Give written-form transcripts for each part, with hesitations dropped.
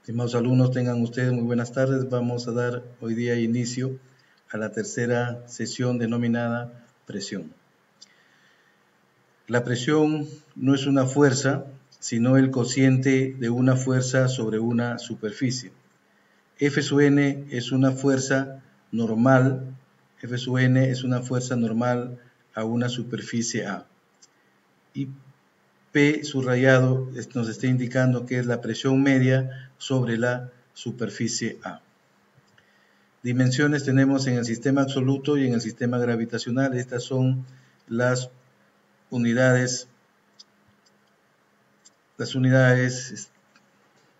Estimados alumnos, tengan ustedes muy buenas tardes. Vamos a dar hoy día inicio a la tercera sesión denominada presión. La presión no es una fuerza, sino el cociente de una fuerza sobre una superficie. F sub n es una fuerza normal, F sub n es una fuerza normal a una superficie A. Y P subrayado nos está indicando que es la presión media sobre la superficie A. Dimensiones tenemos en el sistema absoluto y en el sistema gravitacional. Estas son las unidades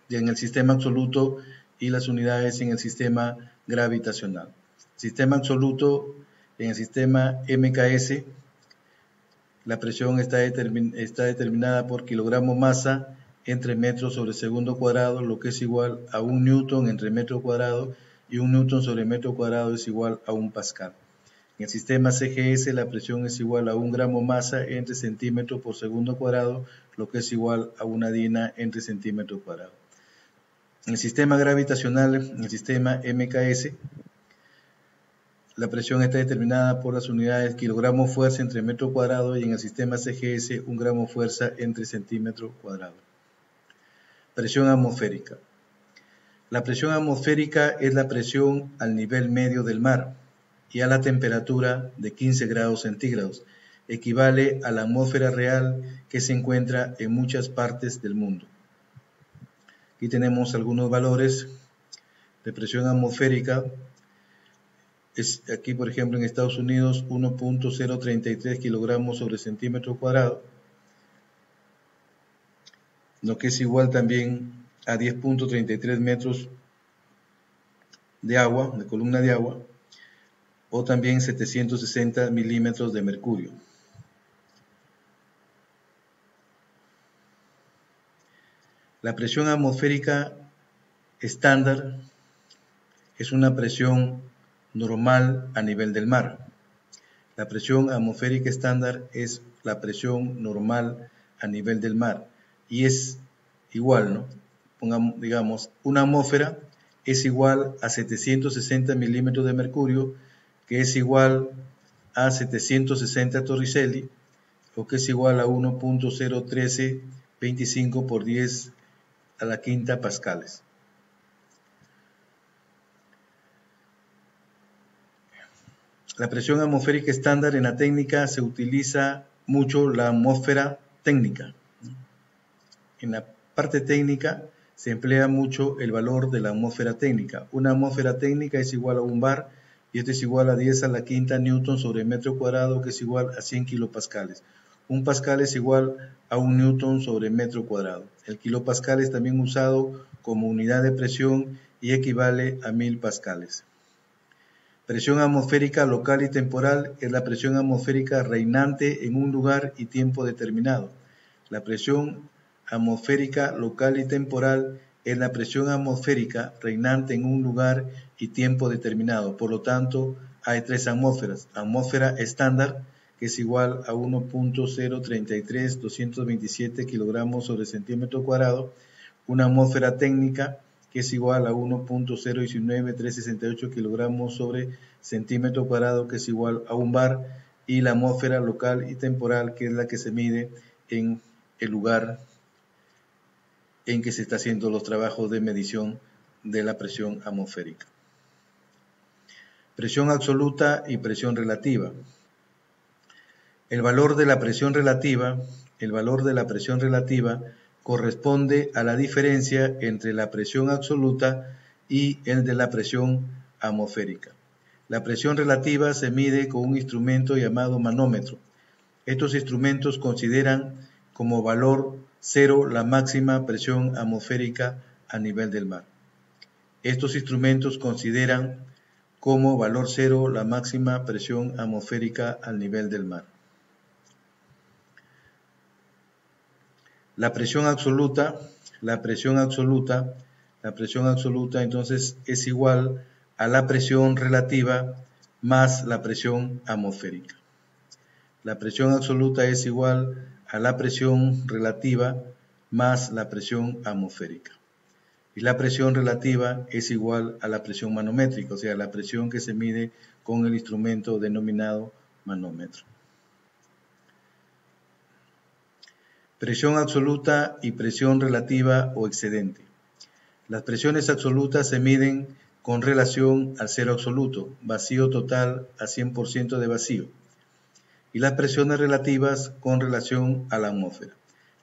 en el sistema absoluto y las unidades en el sistema gravitacional. Sistema absoluto, en el sistema MKS, la presión está determinada por kilogramo masa entre metros sobre segundo cuadrado, lo que es igual a 1 newton entre metro cuadrado, y 1 newton sobre metro cuadrado es igual a 1 pascal. En el sistema CGS la presión es igual a 1 gramo masa entre centímetro por segundo cuadrado, lo que es igual a 1 dina entre centímetro cuadrado. En el sistema gravitacional, en el sistema MKS, la presión está determinada por las unidades kilogramo fuerza entre metro cuadrado, y en el sistema CGS 1 gramo fuerza entre centímetro cuadrado. Presión atmosférica. La presión atmosférica es la presión al nivel medio del mar y a la temperatura de 15 grados centígrados. Equivale a la atmósfera real que se encuentra en muchas partes del mundo. Aquí tenemos algunos valores de presión atmosférica. Aquí, por ejemplo, en Estados Unidos, 1.033 kilogramos sobre centímetro cuadrado, lo que es igual también a 10.33 metros de agua, de columna de agua, o también 760 milímetros de mercurio. La presión atmosférica estándar es una presión normal a nivel del mar. La presión atmosférica estándar es la presión normal a nivel del mar y es igual, ¿no? Pongamos, digamos, una atmósfera es igual a 760 milímetros de mercurio, que es igual a 760 torricelli, o que es igual a 1.01325 por 10 a la quinta pascales. La presión atmosférica estándar en la técnica se utiliza mucho la atmósfera técnica. En la parte técnica se emplea mucho el valor de la atmósfera técnica. Una atmósfera técnica es igual a 1 bar, y esto es igual a 10 a la quinta newton sobre metro cuadrado, que es igual a 100 kilopascales. 1 pascal es igual a 1 newton sobre metro cuadrado. El kilopascal es también usado como unidad de presión y equivale a 1000 pascales. Presión atmosférica local y temporal es la presión atmosférica reinante en un lugar y tiempo determinado. La presión atmosférica local y temporal es la presión atmosférica reinante en un lugar y tiempo determinado. Por lo tanto, hay 3 atmósferas. Atmósfera estándar, que es igual a 1.033.227 kilogramos sobre centímetro cuadrado. Una atmósfera técnica, que es igual a 1.019.368 kilogramos sobre centímetro cuadrado, que es igual a 1 bar. Y la atmósfera local y temporal, que es la que se mide en el lugar en que se está haciendo los trabajos de medición de la presión atmosférica. Presión absoluta y presión relativa. El valor de la presión relativa corresponde a la diferencia entre la presión absoluta y el de la presión atmosférica. La presión relativa se mide con un instrumento llamado manómetro. Estos instrumentos consideran como valor cero la máxima presión atmosférica a nivel del mar. Estos instrumentos consideran como valor cero la máxima presión atmosférica al nivel del mar. La presión absoluta entonces es igual a la presión relativa más la presión atmosférica. La presión absoluta es igual a la presión relativa más la presión atmosférica. y la presión relativa es igual a la presión manométrica, o sea, la presión que se mide con el instrumento denominado manómetro. Presión absoluta y presión relativa o excedente. Las presiones absolutas se miden con relación al cero absoluto, vacío total a 100% de vacío, y las presiones relativas con relación a la atmósfera.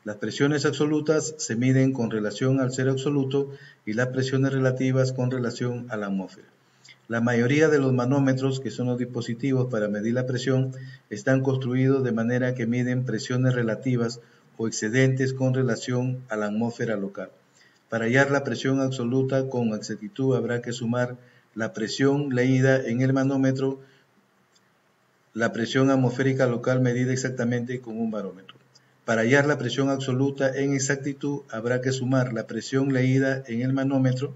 Las presiones absolutas se miden con relación al cero absoluto y las presiones relativas con relación a la atmósfera. La mayoría de los manómetros, que son los dispositivos para medir la presión, están construidos de manera que miden presiones relativas o excedentes con relación a la atmósfera local. Para hallar la presión absoluta con exactitud habrá que sumar la presión leída en el manómetro, la presión atmosférica local medida exactamente con un barómetro. Para hallar la presión absoluta en exactitud habrá que sumar la presión leída en el manómetro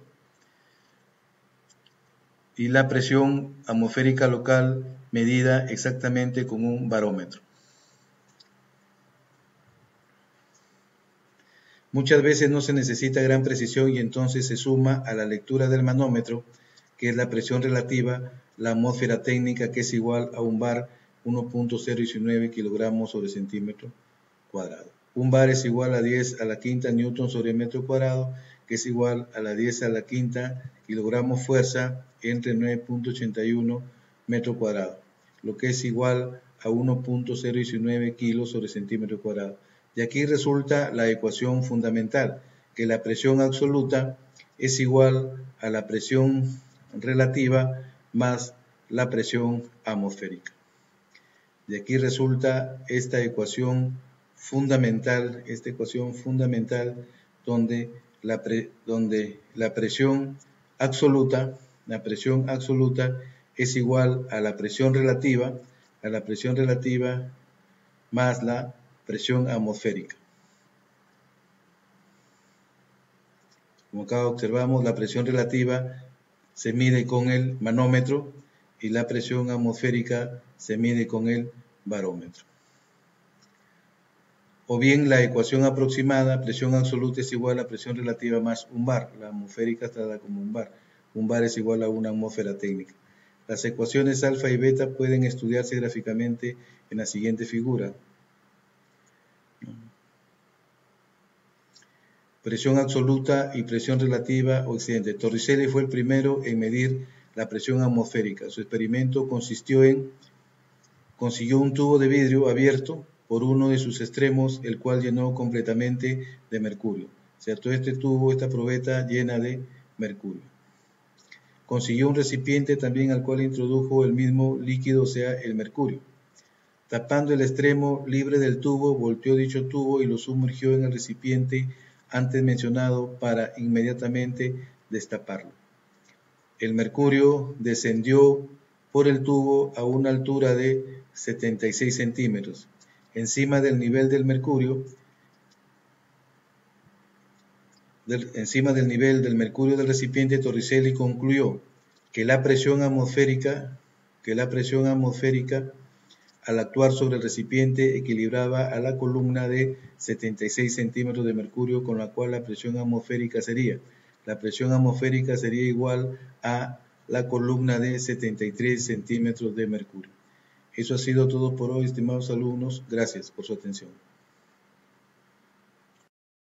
y la presión atmosférica local medida exactamente con un barómetro. Muchas veces no se necesita gran precisión y entonces se suma a la lectura del manómetro, que es la presión relativa, la atmósfera técnica, que es igual a un bar 1.019 kilogramos sobre centímetro cuadrado. Un bar es igual a 10 a la quinta newton sobre metro cuadrado, que es igual a la 10 a la quinta kilogramos fuerza entre 9.81 metro cuadrado, lo que es igual a 1.019 kilos sobre centímetro cuadrado. De aquí resulta la ecuación fundamental, que la presión absoluta es igual a la presión relativa más la presión atmosférica. De aquí resulta esta ecuación fundamental, donde la presión absoluta es igual a la presión relativa más la presión atmosférica. Como acá observamos, la presión relativa se mide con el manómetro y la presión atmosférica se mide con el barómetro. O bien la ecuación aproximada, presión absoluta es igual a presión relativa más un bar. La atmosférica está dada como un bar. Un bar es igual a una atmósfera técnica. Las ecuaciones alfa y beta pueden estudiarse gráficamente en la siguiente figura. Presión absoluta y presión relativa o excedente. Torricelli fue el primero en medir la presión atmosférica. Su experimento consiguió un tubo de vidrio abierto por uno de sus extremos, el cual llenó completamente de mercurio. ¿Cierto? Este tubo, esta probeta llena de mercurio. Consiguió un recipiente también al cual introdujo el mismo líquido, o sea, el mercurio. Tapando el extremo libre del tubo, volteó dicho tubo y lo sumergió en el recipiente antes mencionado para inmediatamente destaparlo. El mercurio descendió por el tubo a una altura de 76 centímetros. Encima del nivel del mercurio del recipiente, Torricelli concluyó que la presión atmosférica al actuar sobre el recipiente equilibraba a la columna de 76 centímetros de mercurio, con la cual la presión atmosférica sería igual a la columna de 73 centímetros de mercurio. Eso ha sido todo por hoy, estimados alumnos. Gracias por su atención.